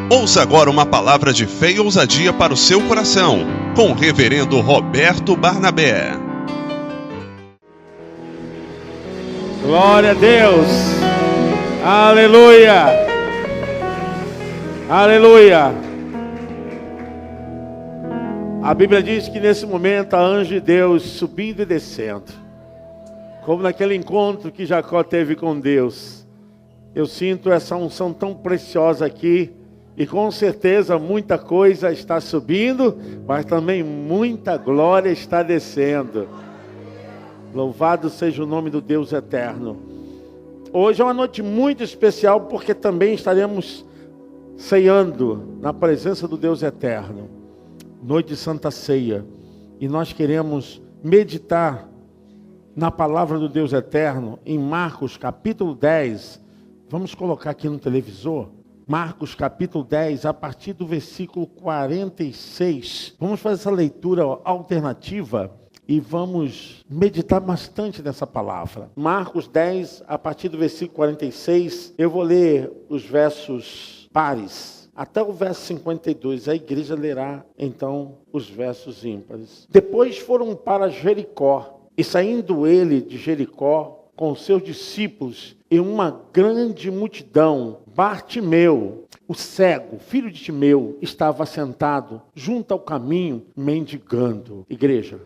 Ouça agora uma palavra de fé e ousadia para o seu coração, com o reverendo Roberto Barnabé. Glória a Deus! Aleluia! Aleluia! A Bíblia diz que nesse momento há anjo de Deus subindo e descendo, como naquele encontro que Jacó teve com Deus. Eu sinto essa unção tão preciosa aqui. E com certeza muita coisa está subindo, mas também muita glória está descendo. Louvado seja o nome do Deus eterno. Hoje é uma noite muito especial porque também estaremos ceando na presença do Deus eterno. Noite de Santa Ceia. E nós queremos meditar na palavra do Deus eterno em Marcos capítulo 10. Vamos colocar aqui no televisor. Marcos capítulo 10, a partir do versículo 46. Vamos fazer essa leitura alternativa e vamos meditar bastante nessa palavra. Marcos 10, a partir do versículo 46, eu vou ler os versos pares, até o verso 52. A igreja lerá, então, os versos ímpares. Depois foram para Jericó, e saindo ele de Jericó, com seus discípulos e uma grande multidão, Bartimeu, o cego, filho de Timeu, estava sentado junto ao caminho, mendigando. Igreja.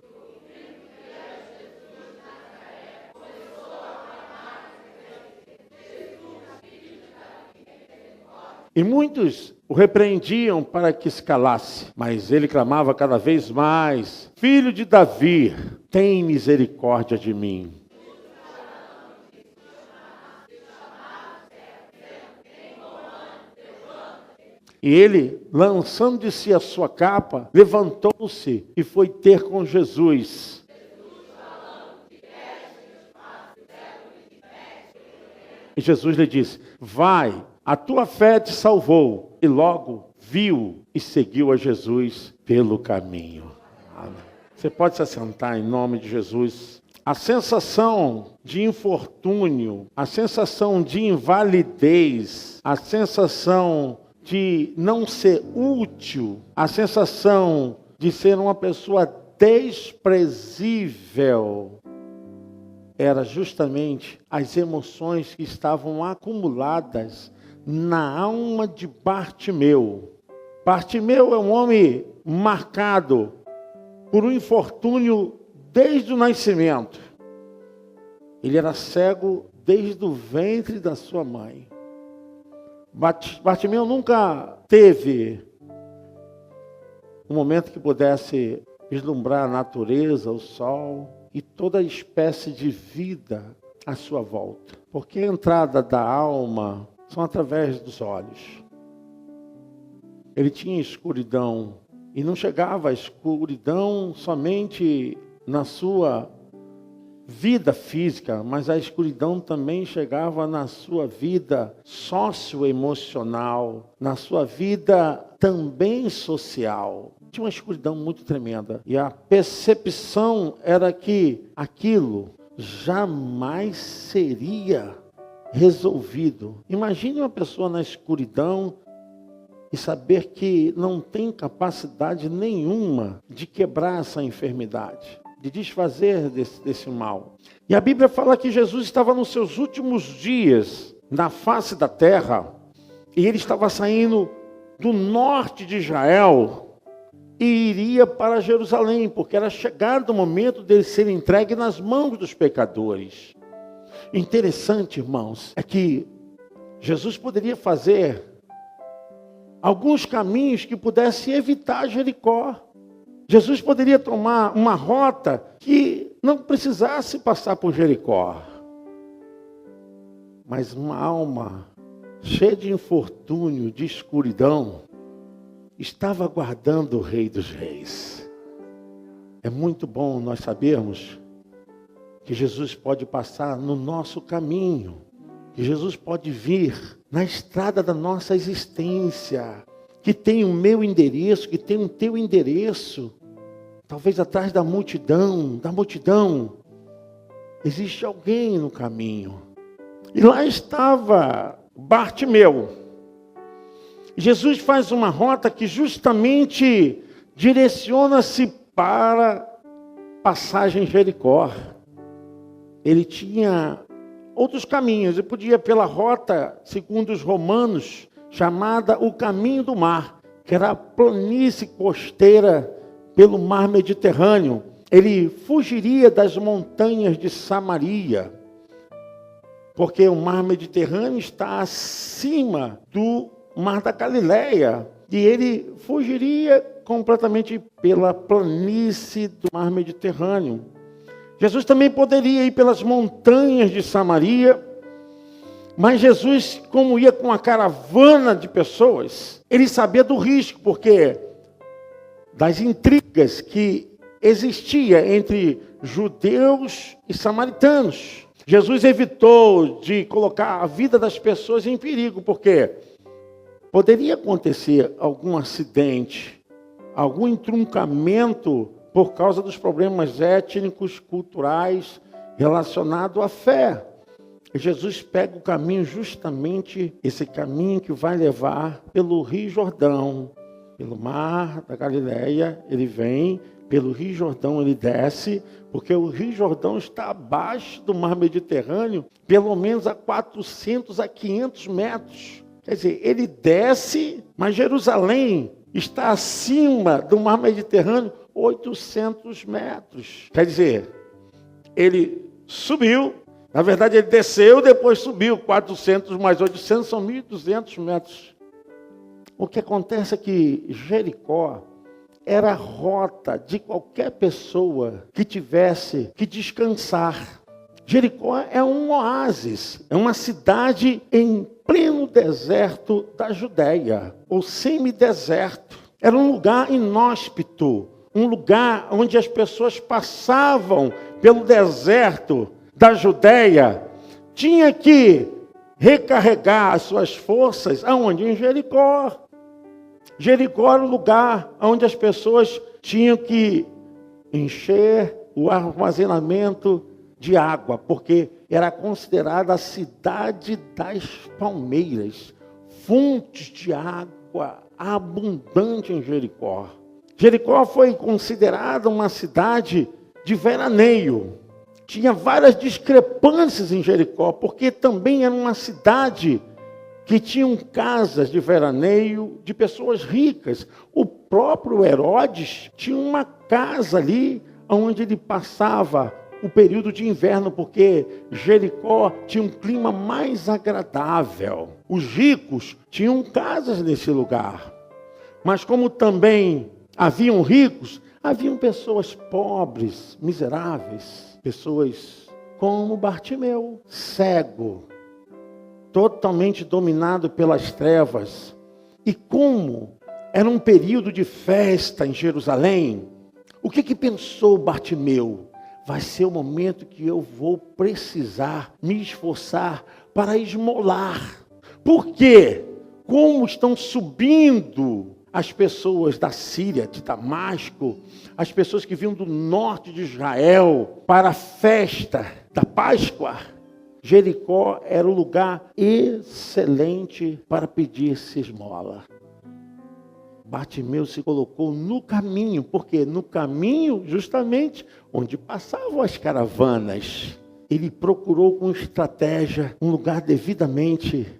E muitos o repreendiam para que se calasse, mas ele clamava cada vez mais: Filho de Davi, tem misericórdia de mim. E ele, lançando de si a sua capa, levantou-se e foi ter com Jesus. E Jesus lhe disse: vai, a tua fé te salvou. E logo viu e seguiu a Jesus pelo caminho. Amém. Você pode se assentar em nome de Jesus. A sensação de infortúnio, a sensação de invalidez, a sensação de não ser útil, a sensação de ser uma pessoa desprezível, era justamente as emoções que estavam acumuladas na alma de Bartimeu. Bartimeu é um homem marcado por um infortúnio desde o nascimento. Ele era cego desde o ventre da sua mãe. Bartimeu nunca teve um momento que pudesse vislumbrar a natureza, o sol e toda a espécie de vida à sua volta. Porque a entrada da alma são através dos olhos. Ele tinha escuridão e não chegava à escuridão somente na sua vida física, mas a escuridão também chegava na sua vida socioemocional, na sua vida também social. Tinha uma escuridão muito tremenda. E a percepção era que aquilo jamais seria resolvido. Imagine uma pessoa na escuridão e saber que não tem capacidade nenhuma de quebrar essa enfermidade, de desfazer desse mal. E a Bíblia fala que Jesus estava nos seus últimos dias na face da terra, e ele estava saindo do norte de Israel e iria para Jerusalém, porque era chegado o momento dele ser entregue nas mãos dos pecadores. Interessante, irmãos, é que Jesus poderia fazer alguns caminhos que pudessem evitar Jericó. Jesus poderia tomar uma rota que não precisasse passar por Jericó. Mas uma alma cheia de infortúnio, de escuridão, estava aguardando o Rei dos Reis. É muito bom nós sabermos que Jesus pode passar no nosso caminho, que Jesus pode vir na estrada da nossa existência, que tem o meu endereço, que tem o teu endereço. Talvez atrás da multidão, existe alguém no caminho. E lá estava Bartimeu. Jesus faz uma rota que justamente direciona-se para passagem Jericó. Ele tinha outros caminhos, ele podia ir pela rota, segundo os romanos, chamada o caminho do mar, que era a planície costeira pelo mar Mediterrâneo. Ele fugiria das montanhas de Samaria, porque o mar Mediterrâneo está acima do mar da Galileia, e ele fugiria completamente pela planície do mar Mediterrâneo. Jesus também poderia ir pelas montanhas de Samaria, mas Jesus, como ia com uma caravana de pessoas, ele sabia do risco, porque das intrigas que existia entre judeus e samaritanos. Jesus evitou de colocar a vida das pessoas em perigo, porque poderia acontecer algum acidente, algum entroncamento por causa dos problemas étnicos, culturais, relacionados à fé. E Jesus pega o caminho, justamente esse caminho que vai levar pelo Rio Jordão, pelo mar da Galileia, ele vem, pelo Rio Jordão ele desce, porque o Rio Jordão está abaixo do mar Mediterrâneo, pelo menos a 400 a 500 metros. Quer dizer, ele desce, mas Jerusalém está acima do mar Mediterrâneo, 800 metros. Quer dizer, ele subiu, na verdade ele desceu, depois subiu, 400 mais 800 são 1.200 metros. O que acontece é que Jericó era a rota de qualquer pessoa que tivesse que descansar. Jericó é um oásis, é uma cidade em pleno deserto da Judéia, ou semideserto. Era um lugar inóspito, um lugar onde as pessoas passavam pelo deserto da Judéia, tinha que recarregar as suas forças aonde? Em Jericó. Jericó era o lugar onde as pessoas tinham que encher o armazenamento de água, porque era considerada a cidade das palmeiras, fontes de água abundante em Jericó. Jericó foi considerada uma cidade de veraneio. Tinha várias discrepâncias em Jericó, porque também era uma cidade que tinham casas de veraneio de pessoas ricas. O próprio Herodes tinha uma casa ali onde ele passava o período de inverno, porque Jericó tinha um clima mais agradável. Os ricos tinham casas nesse lugar. Mas como também haviam ricos, haviam pessoas pobres, miseráveis, pessoas como Bartimeu, cego, totalmente dominado pelas trevas. E como era um período de festa em Jerusalém, o que pensou Bartimeu? Vai ser o momento que eu vou precisar me esforçar para esmolar. Por quê? Como estão subindo as pessoas da Síria, de Damasco, as pessoas que vinham do norte de Israel para a festa da Páscoa. Jericó era um lugar excelente para pedir-se esmola. Bartimeu se colocou no caminho, porque no caminho, justamente, onde passavam as caravanas, ele procurou com estratégia um lugar devidamente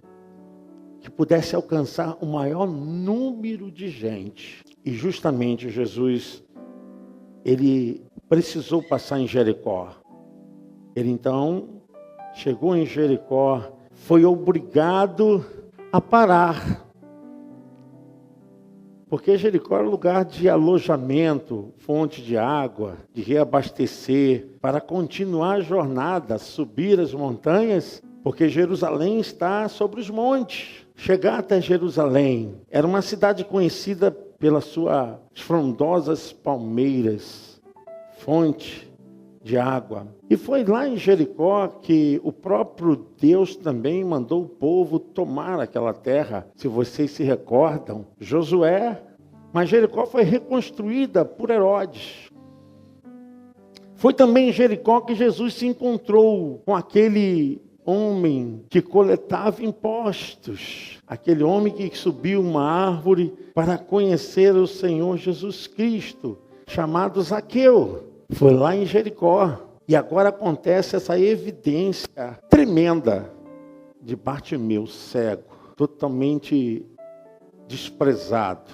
que pudesse alcançar o maior número de gente. E justamente Jesus, ele precisou passar em Jericó. Ele então chegou em Jericó, foi obrigado a parar. Porque Jericó era lugar de alojamento, fonte de água, de reabastecer, para continuar a jornada, subir as montanhas, porque Jerusalém está sobre os montes. Chegar até Jerusalém era uma cidade conhecida pelas suas frondosas palmeiras, fonte de água. E foi lá em Jericó que o próprio Deus também mandou o povo tomar aquela terra. Se vocês se recordam, Josué, mas Jericó foi reconstruída por Herodes. Foi também em Jericó que Jesus se encontrou com aquele homem que coletava impostos, aquele homem que subiu uma árvore para conhecer o Senhor Jesus Cristo, chamado Zaqueu. Foi lá em Jericó. E agora acontece essa evidência tremenda de Bartimeu, cego, totalmente desprezado,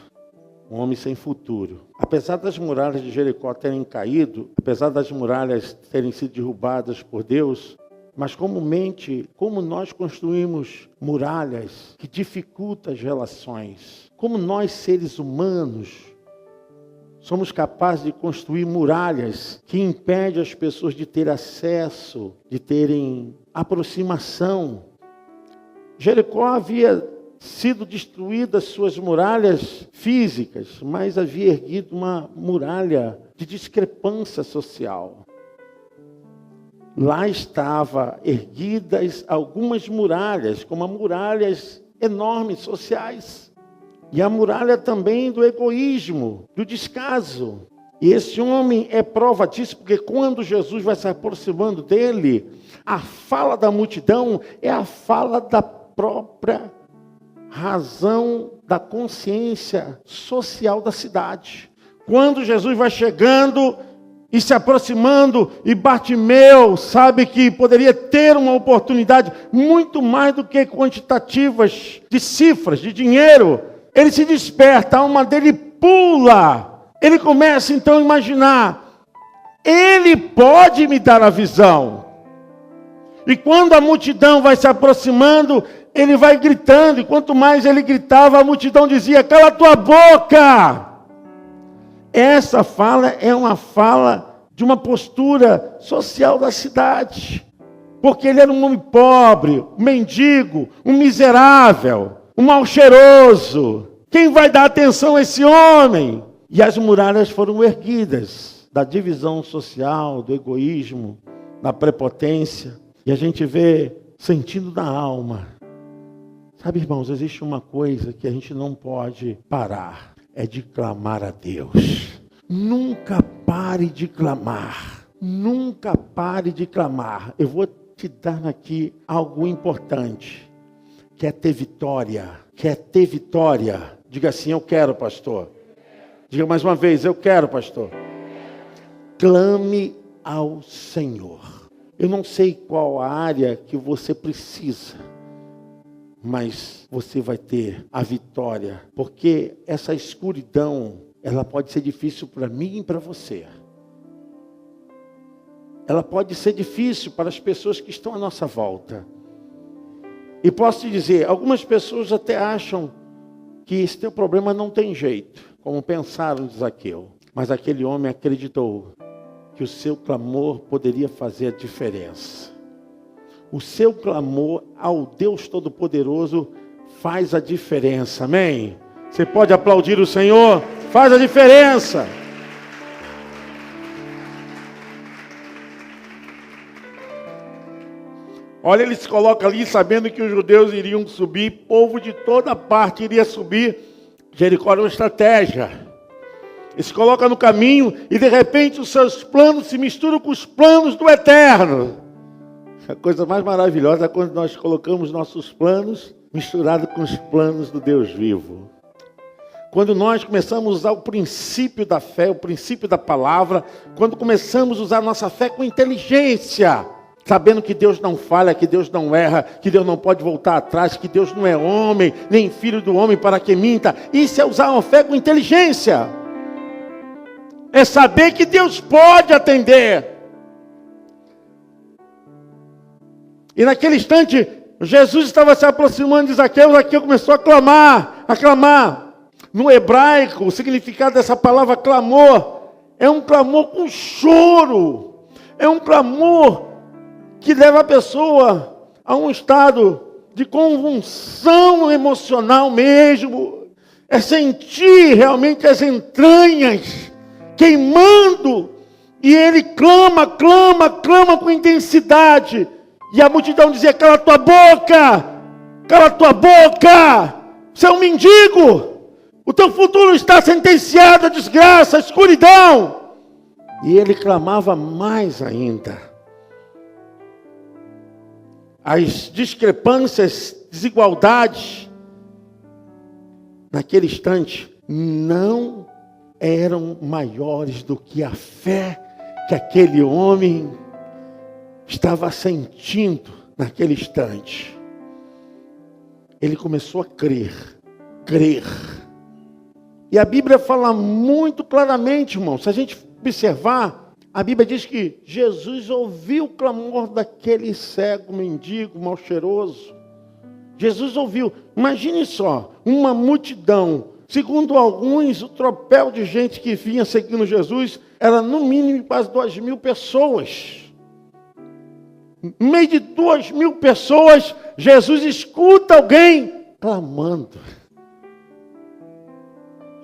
um homem sem futuro. Apesar das muralhas de Jericó terem caído, apesar das muralhas terem sido derrubadas por Deus, mas comumente, como nós construímos muralhas que dificultam as relações, como nós seres humanos somos capazes de construir muralhas que impedem as pessoas de ter acesso, de terem aproximação. Jericó havia sido destruídas suas muralhas físicas, mas havia erguido uma muralha de discrepância social. Lá estavam erguidas algumas muralhas, como muralhas enormes sociais. E a muralha também do egoísmo, do descaso. E esse homem é prova disso, porque quando Jesus vai se aproximando dele, a fala da multidão é a fala da própria razão da consciência social da cidade. Quando Jesus vai chegando e se aproximando, e Bartimeu sabe que poderia ter uma oportunidade muito mais do que quantitativas de cifras, de dinheiro. Ele se desperta, a alma dele pula. Ele começa então a imaginar, ele pode me dar a visão. E quando a multidão vai se aproximando, ele vai gritando, e quanto mais ele gritava, a multidão dizia, cala tua boca! Essa fala é uma fala de uma postura social da cidade. Porque ele era um homem pobre, um mendigo, um miserável, um mal cheiroso. Quem vai dar atenção a esse homem? E as muralhas foram erguidas da divisão social, do egoísmo, da prepotência. E a gente vê sentindo na alma. Sabe, irmãos, existe uma coisa que a gente não pode parar. É de clamar a Deus. Nunca pare de clamar. Nunca pare de clamar. Eu vou te dar aqui algo importante. Quer ter vitória? Quer ter vitória? Diga assim, eu quero, pastor. Diga mais uma vez, eu quero, pastor. Clame ao Senhor. Eu não sei qual a área que você precisa, mas você vai ter a vitória. Porque essa escuridão, ela pode ser difícil para mim e para você. Ela pode ser difícil para as pessoas que estão à nossa volta. E posso te dizer, algumas pessoas até acham que esse teu problema não tem jeito, como pensaram de Zaqueu. Mas aquele homem acreditou que o seu clamor poderia fazer a diferença. O seu clamor ao Deus Todo-Poderoso faz a diferença, amém? Você pode aplaudir o Senhor? Faz a diferença. Olha, ele se coloca ali sabendo que os judeus iriam subir, povo de toda parte iria subir. Jericó era uma estratégia. Ele se coloca no caminho e de repente os seus planos se misturam com os planos do Eterno. A coisa mais maravilhosa é quando nós colocamos nossos planos misturados com os planos do Deus vivo. Quando nós começamos a usar o princípio da fé, o princípio da palavra, quando começamos a usar nossa fé com inteligência, sabendo que Deus não falha, que Deus não erra, que Deus não pode voltar atrás, que Deus não é homem, nem filho do homem para que minta. Isso é usar uma fé com inteligência. É saber que Deus pode atender. E naquele instante, Jesus estava se aproximando de Zaqueu. Zaqueu começou a clamar, a clamar. No hebraico, o significado dessa palavra clamor é um clamor com choro. É um clamor que leva a pessoa a um estado de convulsão emocional mesmo. É sentir realmente as entranhas queimando. E ele clama, clama, clama com intensidade. E a multidão dizia, cala tua boca, cala tua boca, você é um mendigo, o teu futuro está sentenciado à desgraça, à escuridão. E ele clamava mais ainda. as discrepâncias, desigualdades, naquele instante, não eram maiores do que a fé que aquele homem estava sentindo naquele instante. Ele começou a crer. E a Bíblia fala muito claramente, irmão, se a gente observar, a Bíblia diz que Jesus ouviu o clamor daquele cego, mendigo, mal cheiroso. Jesus ouviu. Imagine só, uma multidão. Segundo alguns, o tropel de gente que vinha seguindo Jesus era no mínimo quase 2.000 pessoas. No meio de 2.000 pessoas, Jesus escuta alguém clamando.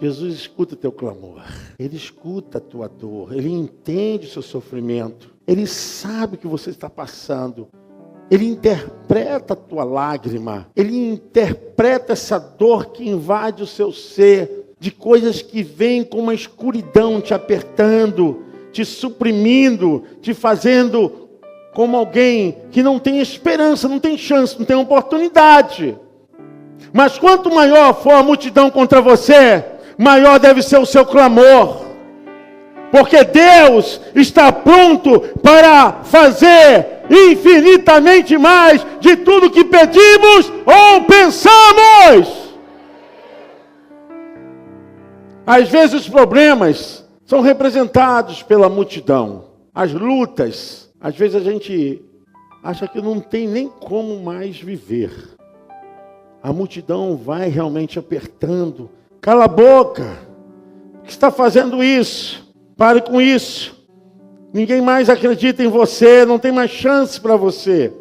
Jesus escuta o teu clamor. Ele escuta a tua dor. Ele entende o seu sofrimento. Ele sabe o que você está passando. Ele interpreta a tua lágrima. Ele interpreta essa dor que invade o seu ser, de coisas que vêm com uma escuridão te apertando, te suprimindo, te fazendo como alguém que não tem esperança, não tem chance, não tem oportunidade. Mas quanto maior for a multidão contra você, maior deve ser o seu clamor. Porque Deus está pronto para fazer infinitamente mais de tudo que pedimos ou pensamos. Às vezes os problemas são representados pela multidão. As lutas, às vezes a gente acha que não tem nem como mais viver. A multidão vai realmente apertando. Cala a boca. Por que está fazendo isso? Pare com isso. Ninguém mais acredita em você. Não tem mais chance para você.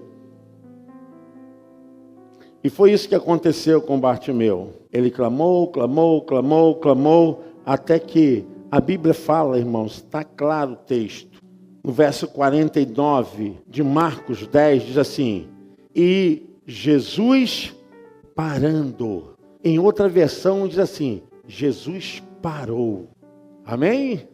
E foi isso que aconteceu com Bartimeu. Ele clamou, até que a Bíblia fala, irmãos, está claro o texto. No verso 49 de Marcos 10, diz assim: e Jesus parando. Em outra versão diz assim: Jesus parou. Amém?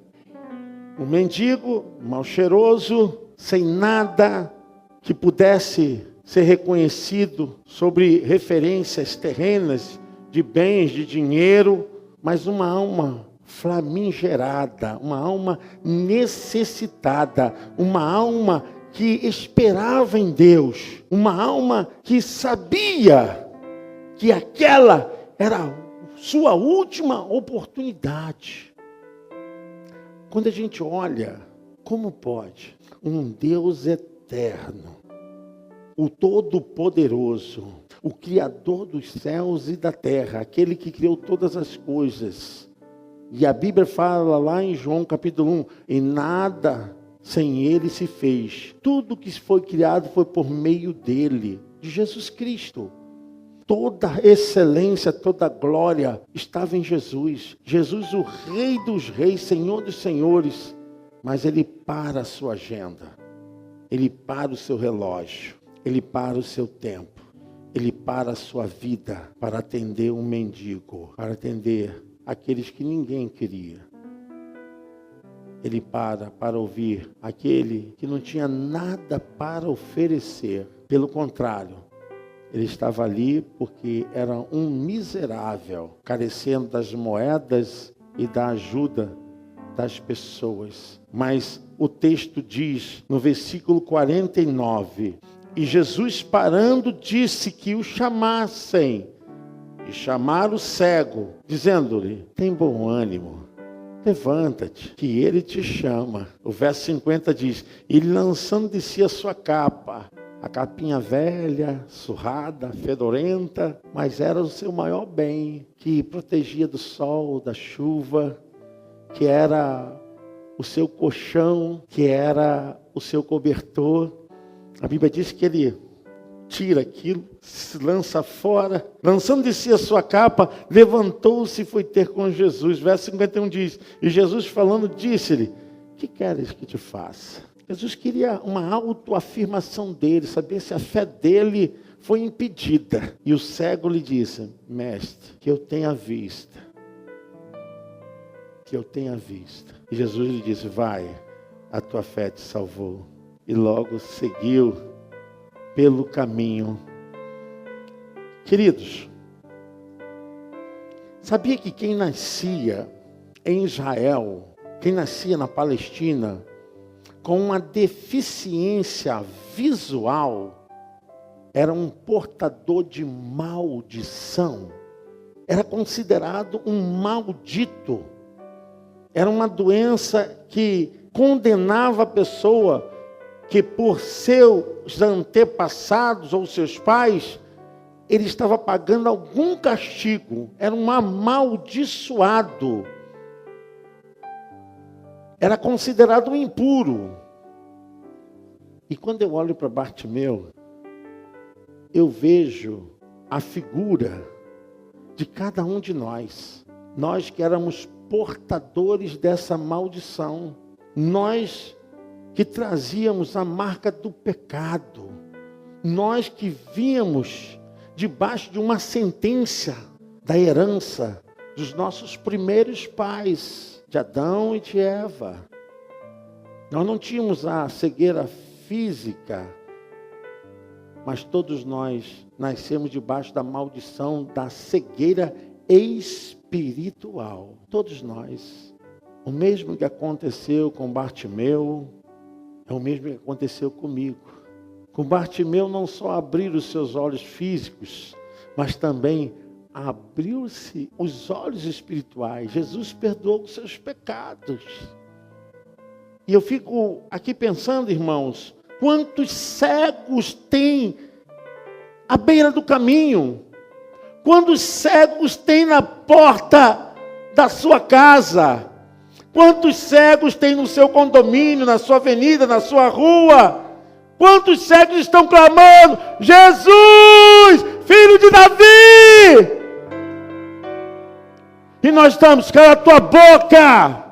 Um mendigo, mal cheiroso, sem nada que pudesse ser reconhecido sobre referências terrenas, de bens, de dinheiro, mas uma alma flamingerada, uma alma necessitada, uma alma que esperava em Deus, uma alma que sabia que aquela era sua última oportunidade. Quando a gente olha, como pode um Deus eterno, o Todo-Poderoso, o Criador dos céus e da terra, aquele que criou todas as coisas, e a Bíblia fala lá em João capítulo 1, e nada sem ele se fez, tudo que foi criado foi por meio dele, de Jesus Cristo. Toda excelência, toda glória estava em Jesus. Jesus, o Rei dos Reis, Senhor dos Senhores. Mas Ele para a sua agenda. Ele para o seu relógio. Ele para o seu tempo. Ele para a sua vida para atender um mendigo. Para atender aqueles que ninguém queria. Ele para ouvir aquele que não tinha nada para oferecer. Pelo contrário, ele estava ali porque era um miserável, carecendo das moedas e da ajuda das pessoas. Mas o texto diz, no versículo 49, e Jesus parando disse que o chamassem, e chamaram o cego, dizendo-lhe, tem bom ânimo, levanta-te, que ele te chama. O verso 50 diz, e lançando de si a sua capa, a capinha velha, surrada, fedorenta, mas era o seu maior bem, que protegia do sol, da chuva, que era o seu colchão, que era o seu cobertor. A Bíblia diz que ele tira aquilo, se lança fora, lançando de si a sua capa, levantou-se e foi ter com Jesus. Verso 51 diz, e Jesus falando disse-lhe, que queres que te faça? Jesus queria uma autoafirmação dele, saber se a fé dele foi impedida. E o cego lhe disse, mestre, que eu tenha vista. Que eu tenha vista. E Jesus lhe disse, vai, a tua fé te salvou. E logo seguiu pelo caminho. Queridos, sabia que quem nascia em Israel, quem nascia na Palestina, com uma deficiência visual, era um portador de maldição, era considerado um maldito, era uma doença que condenava a pessoa que por seus antepassados ou seus pais, ele estava pagando algum castigo, era um amaldiçoado, era considerado um impuro. E quando eu olho para Bartimeu, eu vejo a figura de cada um de nós que éramos portadores dessa maldição, nós que trazíamos a marca do pecado, nós que víamos debaixo de uma sentença da herança dos nossos primeiros pais, de Adão e de Eva. Nós não tínhamos a cegueira física, mas todos nós nascemos debaixo da maldição da cegueira espiritual. Todos nós. O mesmo que aconteceu com Bartimeu, é o mesmo que aconteceu comigo. Com Bartimeu não só abriram os seus olhos físicos, mas também abriu-se os olhos espirituais. Jesus perdoou os seus pecados. E eu fico aqui pensando, irmãos, quantos cegos tem à beira do caminho? Quantos cegos tem na porta da sua casa? Quantos cegos tem no seu condomínio, na sua avenida, na sua rua? Quantos cegos estão clamando: Jesus, filho de Davi! E nós estamos: cala a tua boca!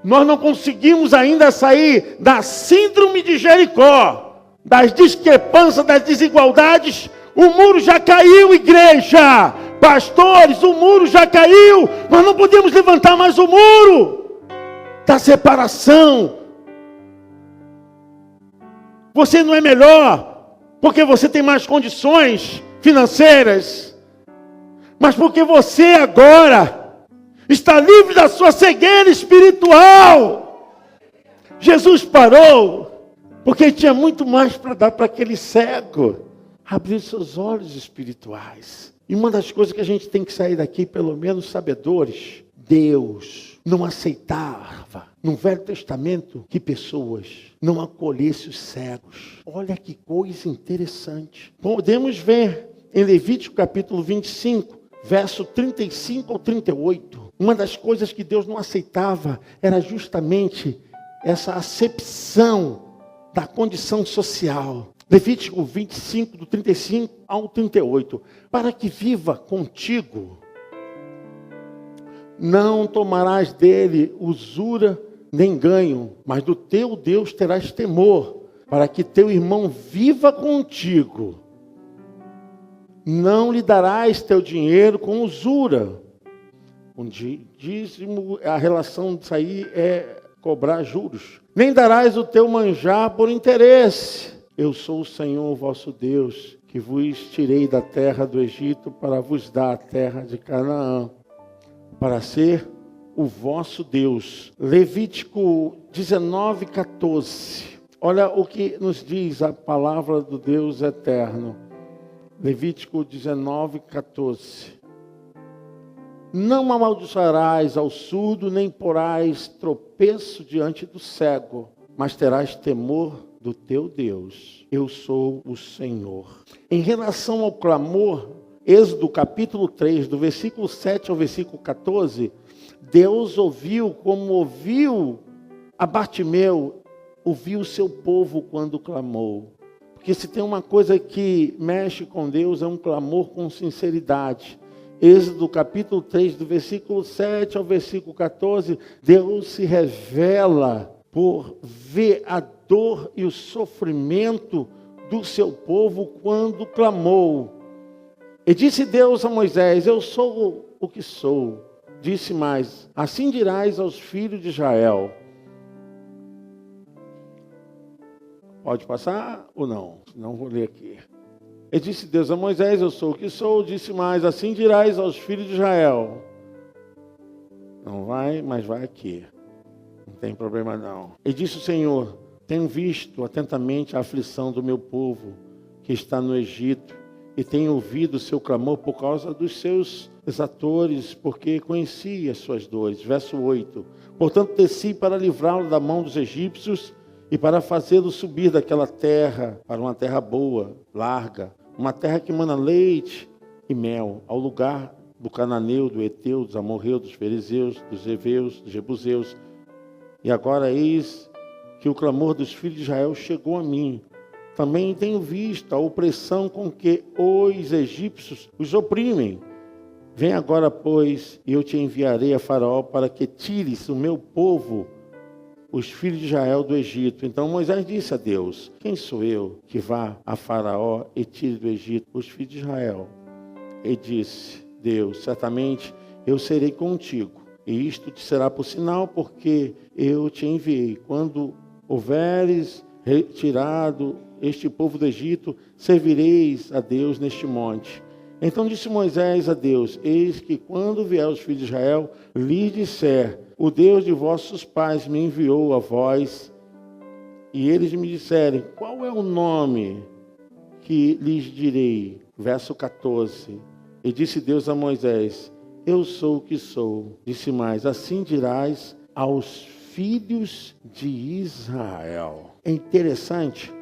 Nós não conseguimos ainda sair da síndrome de Jericó, das discrepâncias, das desigualdades. O muro já caiu, igreja! Pastores, o muro já caiu! Nós não podemos levantar mais o muro da separação. Você não é melhor porque você tem mais condições financeiras, mas porque você agora está livre da sua cegueira espiritual. Jesus parou porque tinha muito mais para dar para aquele cego. Abrir seus olhos espirituais. E uma das coisas que a gente tem que sair daqui, pelo menos sabedores, Deus não aceitava no Velho Testamento que pessoas não acolhessem os cegos. Olha que coisa interessante. Podemos ver em Levítico capítulo 25, verso 35 ao 38. Uma das coisas que Deus não aceitava era justamente essa acepção da condição social. Levítico 25, do 35 ao 38. Para que viva contigo, não tomarás dele usura nem ganho, mas do teu Deus terás temor, para que teu irmão viva contigo. Não lhe darás teu dinheiro com usura. Um dízimo, a relação disso aí é cobrar juros. Nem darás o teu manjar por interesse. Eu sou o Senhor vosso Deus, que vos tirei da terra do Egito para vos dar a terra de Canaã, para ser o vosso Deus. Levítico 19, 14. Olha o que nos diz a palavra do Deus eterno. Levítico 19, 14. Não amaldiçoarás ao surdo, nem porás tropeço diante do cego, mas terás temor do teu Deus. Eu sou o Senhor. Em relação ao clamor, Êxodo capítulo 3, do versículo 7 ao versículo 14, Deus ouviu como ouviu a Bartimeu, ouviu o seu povo quando clamou. Porque se tem uma coisa que mexe com Deus, é um clamor com sinceridade. Êxodo capítulo 3, do versículo 7 ao versículo 14, Deus se revela por ver a dor e o sofrimento do seu povo quando clamou. E disse Deus a Moisés: eu sou o que sou. Disse mais: assim dirás aos filhos de Israel: Pode passar ou não? Não vou ler aqui. E disse Deus a Moisés, eu sou o que sou. Disse mais, assim dirás aos filhos de Israel. Não vai, mas vai aqui. Não tem problema não. E disse o Senhor, tenho visto atentamente a aflição do meu povo que está no Egito e tenho ouvido o seu clamor por causa dos seus exatores, porque conheci as suas dores. Verso 8. Portanto, desci para livrá-lo da mão dos egípcios e para fazê-lo subir daquela terra para uma terra boa, larga, uma terra que mana leite e mel, ao lugar do cananeu, do Eteu, dos amorreus, dos fariseus, dos heveus, dos jebuseus. E agora eis que o clamor dos filhos de Israel chegou a mim. Também tenho visto a opressão com que os egípcios os oprimem. Vem agora, pois, e eu te enviarei a Faraó para que tires o meu povo, os filhos de Israel, do Egito. Então Moisés disse a Deus, quem sou eu que vá a Faraó e tire do Egito os filhos de Israel? E disse Deus, certamente eu serei contigo, e isto te será por sinal, porque eu te enviei. Quando houveres retirado este povo do Egito, servireis a Deus neste monte. Então disse Moisés a Deus, eis que quando vier os filhos de Israel, lhes disser, o Deus de vossos pais me enviou a vós, e eles me disserem, qual é o nome que lhes direi? Verso 14. E disse Deus a Moisés, eu sou o que sou. Disse mais, assim dirás aos filhos de Israel. É interessante,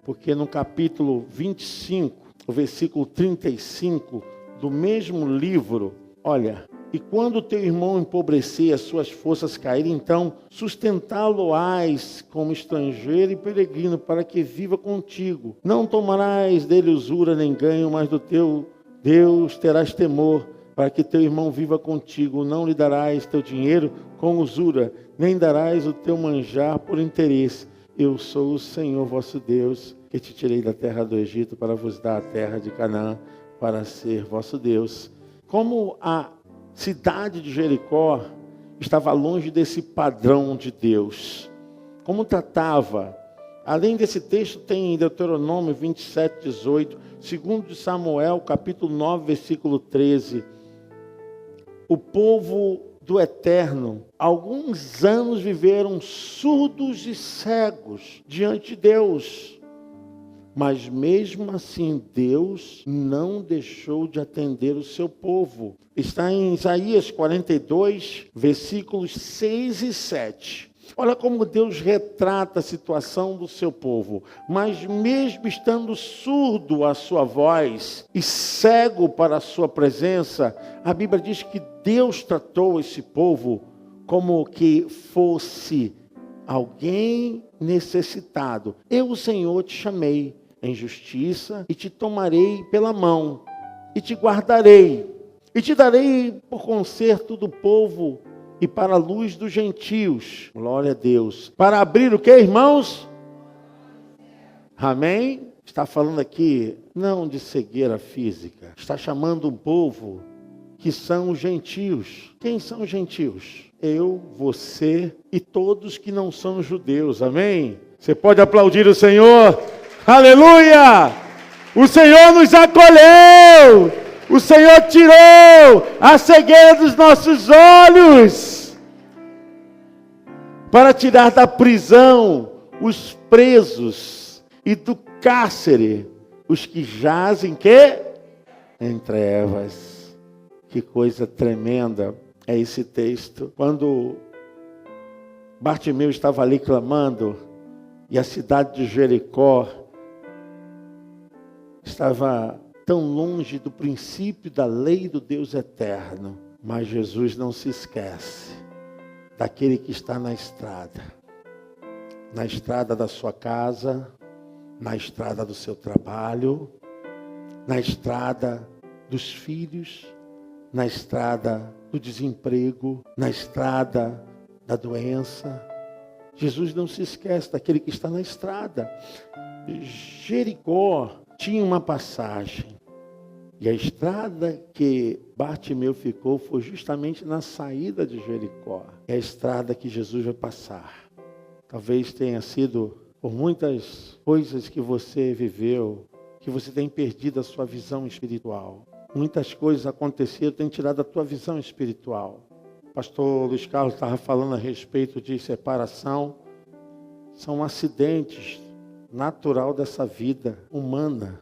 porque no capítulo 25, o versículo 35 do mesmo livro, olha, e quando teu irmão empobrecer, as suas forças caírem, então sustentá-lo-ás como estrangeiro e peregrino, para que viva contigo. Não tomarás dele usura nem ganho, mas do teu Deus terás temor, para que teu irmão viva contigo. Não lhe darás teu dinheiro com usura, nem darás o teu manjar por interesse. Eu sou o Senhor vosso Deus, que te tirei da terra do Egito para vos dar a terra de Canaã, para ser vosso Deus. Como a cidade de Jericó estava longe desse padrão de Deus, como tratava, além desse texto tem em Deuteronômio 27, 18, 2 Samuel, capítulo 9, versículo 13, o povo do Eterno, alguns anos viveram surdos e cegos diante de Deus, mas mesmo assim Deus não deixou de atender o seu povo. Está em Isaías 42, versículos 6 e 7. Olha como Deus retrata a situação do seu povo. Mas mesmo estando surdo à sua voz e cego para a sua presença, a Bíblia diz que Deus tratou esse povo como que fosse alguém necessitado. Eu, o Senhor, te chamei em justiça e te tomarei pela mão e te guardarei e te darei por conserto do povo e para a luz dos gentios. Glória a Deus. Para abrir o que, irmãos? Amém? Está falando aqui não de cegueira física. Está chamando um povo que são os gentios. Quem são os gentios? Eu, você e todos que não são judeus. Amém? Você pode aplaudir o Senhor? Aleluia! O Senhor nos acolheu! O Senhor tirou a cegueira dos nossos olhos para tirar da prisão os presos e do cárcere os que jazem em trevas. Que coisa tremenda é esse texto. Quando Bartimeu estava ali clamando e a cidade de Jericó estava tão longe do princípio da lei do Deus eterno. Mas Jesus não se esquece daquele que está na estrada da sua casa, na estrada do seu trabalho, na estrada dos filhos, na estrada do desemprego, na estrada da doença. Jesus não se esquece daquele que está na estrada. Jericó tinha uma passagem, e a estrada que Bartimeu ficou foi justamente na saída de Jericó. É a estrada que Jesus vai passar. Talvez tenha sido por muitas coisas que você viveu, que você tem perdido a sua visão espiritual. Muitas coisas aconteceram, tem tirado a tua visão espiritual. O pastor Luiz Carlos estava falando a respeito de separação. São acidentes natural dessa vida humana.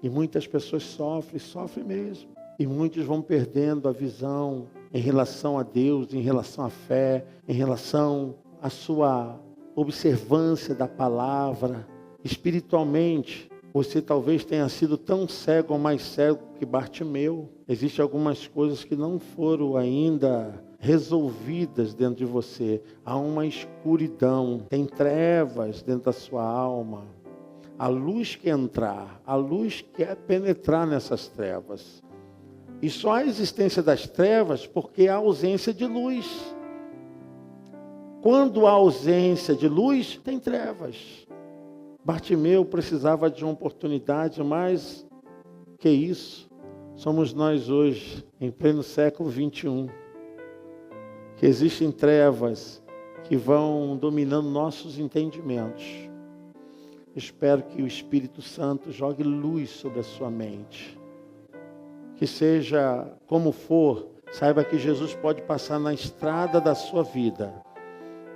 E muitas pessoas sofrem mesmo. E muitos vão perdendo a visão em relação a Deus, em relação à fé, em relação à sua observância da palavra. Espiritualmente, você talvez tenha sido tão cego ou mais cego que Bartimeu. Existem algumas coisas que não foram ainda resolvidas dentro de você. Há uma escuridão, tem trevas dentro da sua alma. A luz quer entrar, a luz quer penetrar nessas trevas. E só a existência das trevas porque há ausência de luz. Quando há ausência de luz, tem trevas. Bartimeu precisava de uma oportunidade, mas que isso? Somos nós hoje, em pleno século 21, que existem trevas que vão dominando nossos entendimentos. Espero que o Espírito Santo jogue luz sobre a sua mente. Que seja como for, saiba que Jesus pode passar na estrada da sua vida,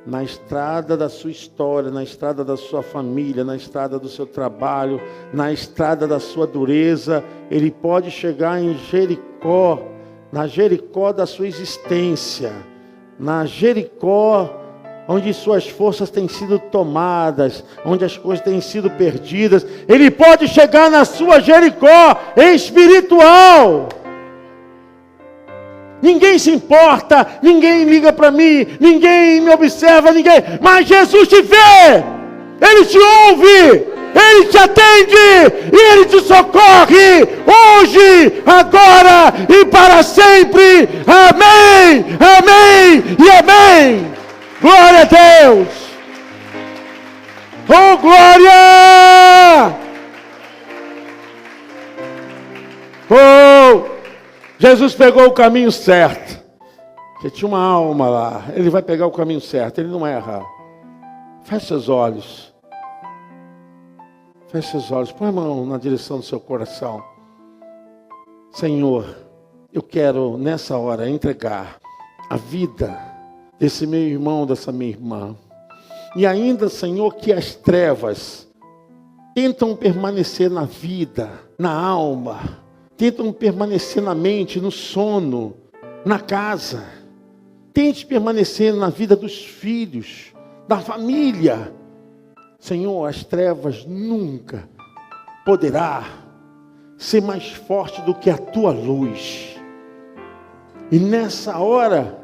na estrada da sua história, na estrada da sua família, na estrada do seu trabalho, na estrada da sua dureza. Ele pode chegar em Jericó, na Jericó da sua existência, na Jericó onde suas forças têm sido tomadas, onde as coisas têm sido perdidas. Ele pode chegar na sua Jericó espiritual. Ninguém se importa, ninguém liga para mim, ninguém me observa, mas Jesus te vê, Ele te ouve, Ele te atende e Ele te socorre hoje, agora e para sempre. Amém, amém e amém. Glória a Deus! Oh, glória! Oh, Jesus pegou o caminho certo. Porque tinha uma alma lá. Ele vai pegar o caminho certo, ele não erra. Feche seus olhos. Feche seus olhos. Põe a mão na direção do seu coração. Senhor, eu quero nessa hora entregar a vida desse meu irmão, dessa minha irmã. E ainda, Senhor, que as trevas tentam permanecer na vida, na alma, tentam permanecer na mente, no sono, na casa. Tente permanecer na vida dos filhos, da família. Senhor, as trevas nunca poderá ser mais forte do que a tua luz. E nessa hora,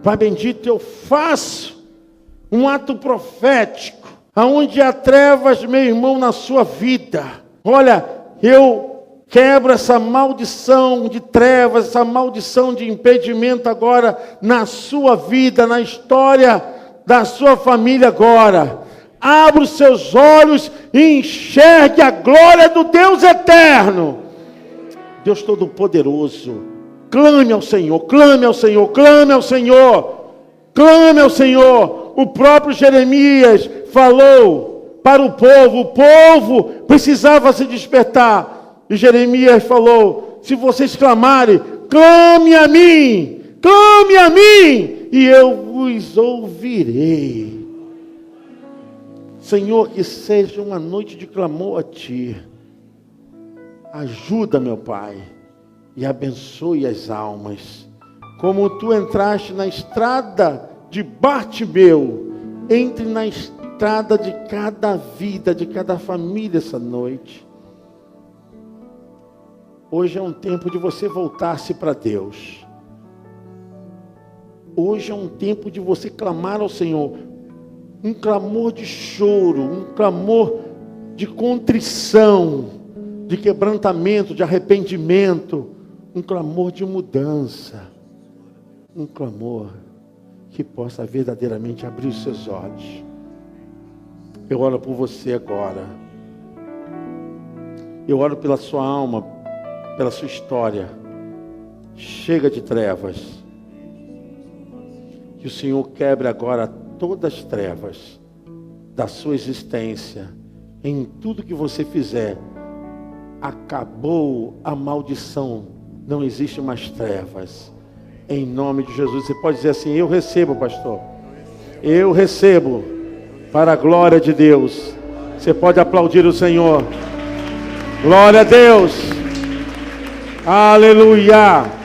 Pai bendito, eu faço um ato profético, aonde há trevas, meu irmão, na sua vida. Olha, eu quebro essa maldição de trevas, essa maldição de impedimento agora na sua vida, na história da sua família agora. Abra os seus olhos e enxergue a glória do Deus eterno. Deus Todo-Poderoso. Clame ao Senhor, clame ao Senhor, clame ao Senhor, clame ao Senhor. O próprio Jeremias falou para o povo precisava se despertar. E Jeremias falou, se vocês clamarem, clame a mim, e eu vos ouvirei. Senhor, que seja uma noite de clamor a Ti. Ajuda, meu Pai. E abençoe as almas. Como tu entraste na estrada de Bartimeu, entre na estrada de cada vida, de cada família essa noite. Hoje é um tempo de você voltar-se para Deus. Hoje é um tempo de você clamar ao Senhor. Um clamor de choro, um clamor de contrição, de quebrantamento, de arrependimento. Um clamor de mudança, um clamor que possa verdadeiramente abrir os seus olhos. Eu oro por você agora. Eu oro pela sua alma, pela sua história. Chega de trevas. Que o Senhor quebre agora todas as trevas da sua existência, em tudo que você fizer, acabou a maldição, não existe mais trevas. Em nome de Jesus, você pode dizer assim: eu recebo, pastor. Eu recebo, para a glória de Deus. Você pode aplaudir o Senhor. Glória a Deus. Aleluia.